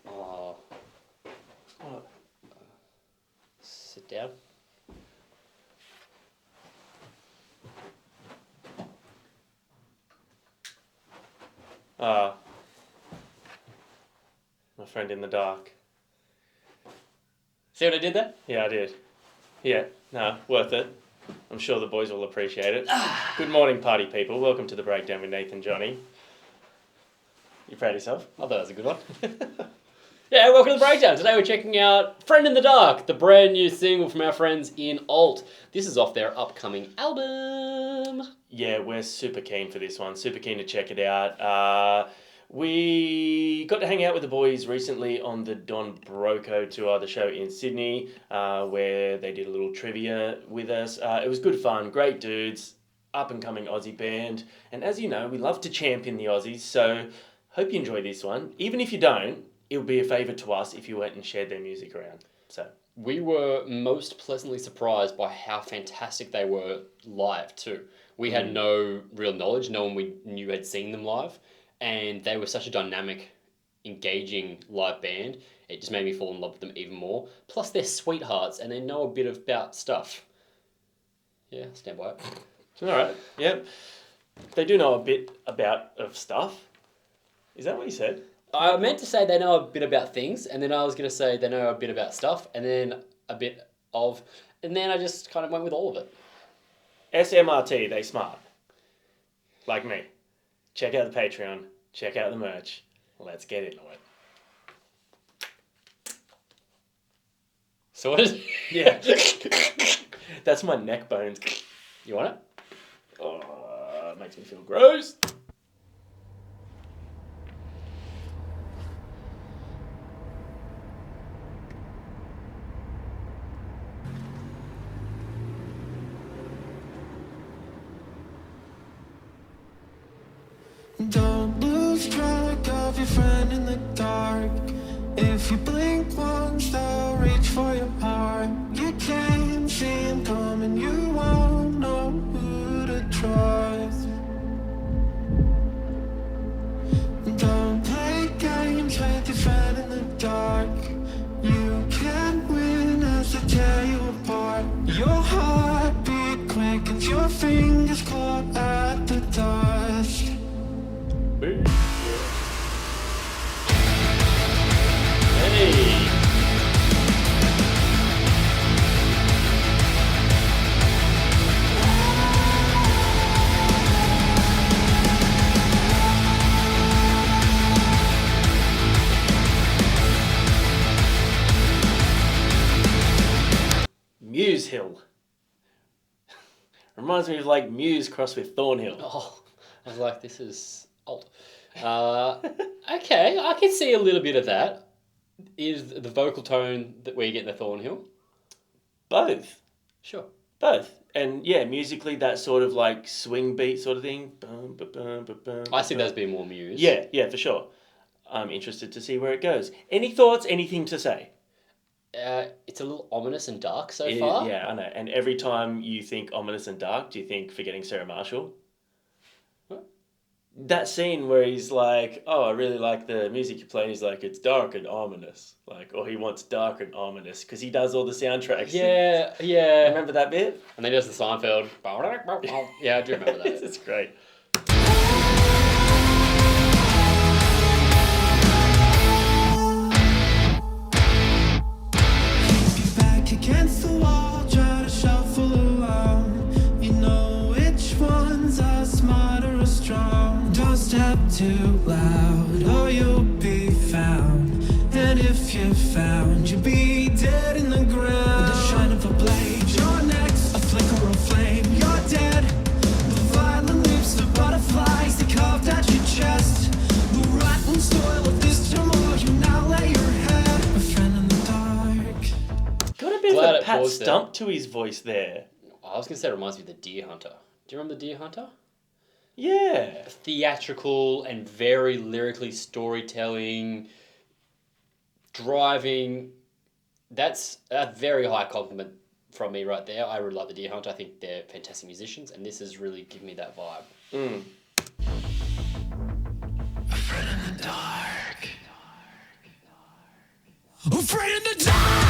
Oh. What? Sit down. Ah, my friend in the dark. See what I did there? Yeah, I did. Yeah, no, worth it. I'm sure the boys will appreciate it. Good morning, party people. Welcome to the Breakdown with Nath and Johnny. You proud of yourself? I thought that was a good one. Yeah, welcome to the Breakdown. Today we're checking out Friend in the Dark, the brand new single from our friends in Alt. This is off their upcoming album. Yeah, we're super keen for this one. Super keen to check it out. We got to hang out with the boys recently on the Don Broco tour, the show in Sydney, where they did a little trivia with us. It was good fun, great dudes, up and coming Aussie band. And as you know, we love to champion the Aussies, so hope you enjoy this one. Even if you don't, it would be a favour to us if you went and shared their music around. So we were most pleasantly surprised by how fantastic they were live too. We had no real knowledge, no one we knew had seen them live, and they were such a dynamic, engaging live band. It just made me fall in love with them even more. Plus they're sweethearts and they know a bit about stuff. Yeah, stand by it. Alright, yep. They do know a bit about of stuff. Is that what you said? I meant to say they know a bit about things, and then I was going to say they know a bit about stuff, and then a bit of, and then I just kind of went with all of it. SMRT, they smart. Like me. Check out the Patreon, check out the merch. Let's get into it. So what is it? Yeah. That's my neck bones. You want it? Oh, it makes me feel gross. Don't lose track of your friend in the dark. If you blink once, they'll reach for your heart. You can't see him coming, you won't know who to trust. Don't play games with your friend in the dark. You can't win as they tear you apart. Your heartbeat quickens, your fingers claw at the dust. Hey. Muse Hill. Reminds me of like Muse crossed with Thornhill. Oh, I was like, this is old. Okay, I can see a little bit of that. Is the vocal tone that we get in the Thornhill? Both. Sure. Both. And yeah, musically that sort of like swing beat sort of thing. Bum, ba, bum, ba, bum, I see bum. those being more Muse. Yeah, for sure. I'm interested to see where it goes. Any thoughts, anything to say? It's a little ominous and dark so far. Yeah, I know. And every time you think ominous and dark, do you think Forgetting Sarah Marshall? What? That scene where he's like, oh, I really like the music you play. He's like, it's dark and ominous. Like, or he wants dark and ominous because he does all the soundtracks. Yeah. Remember that bit? And then he does the Seinfeld. Yeah, I do remember that. It's great. Against the wall, try to shuffle along. You know which ones are smart or strong. Don't step too loud or you'll be found. And if you're found, you'll be dead in the ground. With the shine of a blade, your next, a flicker of flame, you're dead. The violent leaps of butterflies, they carved at your chest. The rotten soil of this turmoil, you now lay your head. A friend in the dark. Got a bit Glad of a it Pat paused Stump to his voice there. I was going to say it reminds me of the Deer Hunter. Do you remember the Deer Hunter? Yeah. Theatrical and very lyrically storytelling, driving. That's a very high compliment from me right there. I really like the Deer Hunter. I think they're fantastic musicians, and this has really given me that vibe. A friend in the dark. Afraid in the dark.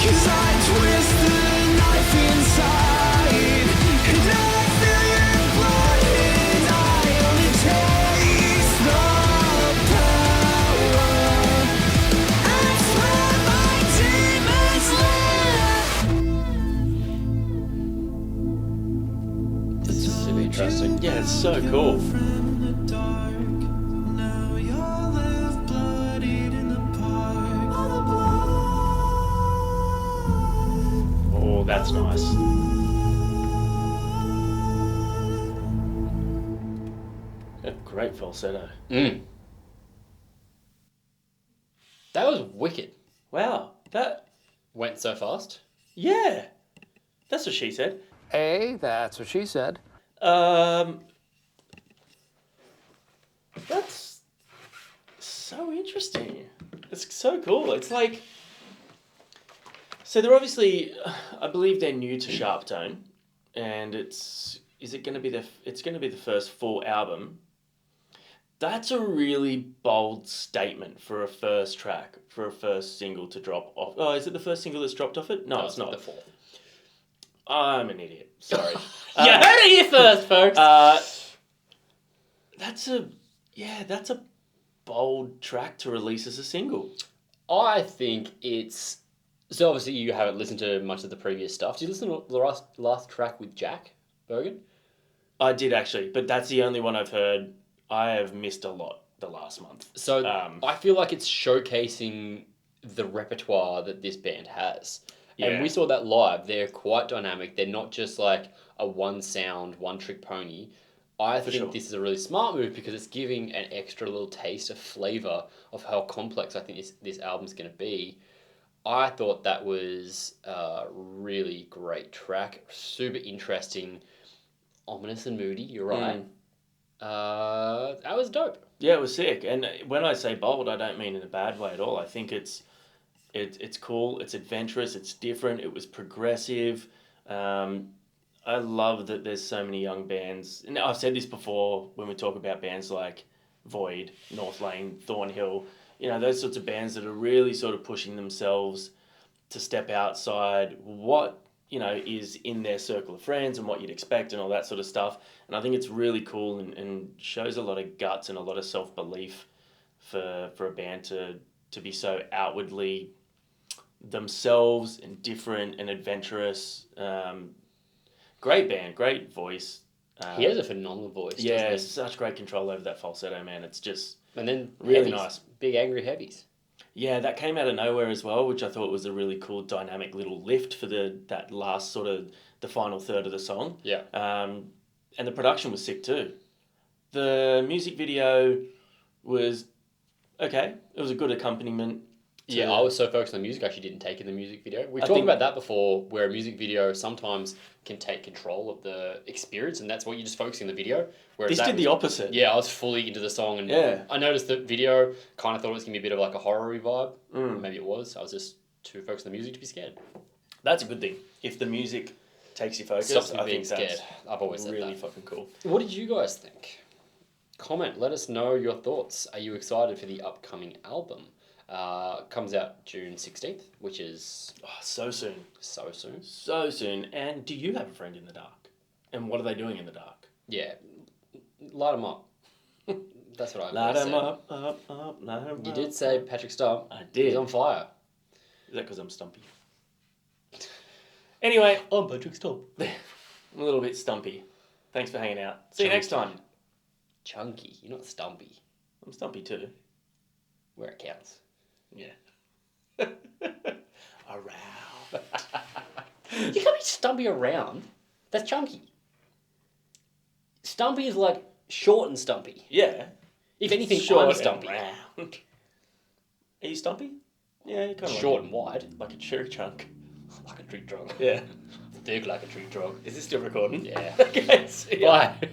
Cause I twist the knife inside, and I feel your blood, and I only taste the power. That's where my demons live. It's super interesting. Yeah, it's so cool. From the dark, now you're left bloodied in the park. All the blood. Oh, that's nice. A great falsetto. Mm. That was wicked. Wow, that... Went so fast. Yeah, that's what she said. That's what she said. That's so interesting. It's so cool. It's like, so they're obviously, I believe they're new to Sharptone, and it's going to be the first full album. That's a really bold statement for a first track, for a first single to drop off. Oh, is it the first single that's dropped off it? No, it's not. The fourth. I'm an idiot. Sorry. You heard it here first, folks. That's a bold track to release as a single. I think it's... So obviously you haven't listened to much of the previous stuff. Did you listen to the last track with Jack Bergen? I did actually, but that's the only one I've heard. I have missed a lot the last month. So I feel like it's showcasing the repertoire that this band has. Yeah. And we saw that live. They're quite dynamic. They're not just like a one sound, one trick pony. I think sure. this is a really smart move because it's giving an extra little taste of flavour of how complex I think this album's going to be. I thought that was a really great track. Super interesting. Ominous and moody, you're right. That was dope. Yeah, it was sick. And when I say bold, I don't mean in a bad way at all. I think it's cool. It's adventurous. It's different. It was progressive. I love that there's so many young bands. And I've said this before when we talk about bands like Void, North Lane, Thornhill. You know, those sorts of bands that are really sort of pushing themselves to step outside what, you know, is in their circle of friends and what you'd expect and all that sort of stuff. And I think it's really cool and shows a lot of guts and a lot of self-belief for a band to be so outwardly themselves and different and adventurous. Great band, great voice. He has a phenomenal voice. Yeah, doesn't he? such great control over that falsetto, man. It's just And then really heavies, nice. Big angry heavies. Yeah, that came out of nowhere as well, which I thought was a really cool dynamic little lift for that last sort of the final third of the song. Yeah. And the production was sick too. The music video was okay. It was a good accompaniment. Yeah, I was so focused on the music, I actually didn't take in the music video. We've I talked think- about that before, where a music video sometimes can take control of the experience, and that's what you just focus on the video. Whereas This that did the was- opposite. Yeah, I was fully into the song, and Yeah. I noticed the video, kind of thought it was going to be a bit of like a horror vibe. Mm. Maybe it was. I was just too focused on the music to be scared. That's a good thing. If the music takes you focus, Stops me I being think that's scared. I've always said really that. fucking cool. What did you guys think? Comment. Let us know your thoughts. Are you excited for the upcoming album? Comes out June 16th, which is Oh, so soon. so soon. So soon. And do you have a friend in the dark? And what are they doing in the dark? Yeah, light them up. That's what I Light always them said. up, light them up. You did say Patrick Stump. I did. He's on fire. Is that because I'm stumpy? Anyway, I'm Patrick Stump. I'm a little bit stumpy. Thanks for hanging out. See you next time. Chunky. You're not stumpy. I'm stumpy too. Where it counts. Yeah. Around. You can't be stumpy around. That's chunky. Stumpy is like short and stumpy. Yeah. If anything, Short I'm and stumpy. round. Are you stumpy? Yeah, you're kind of Short and wide. like a cherry chunk. Like a drink drunk. Yeah. dick like a tree trunk. Is this still recording? Yeah. Okay, see ya. Bye.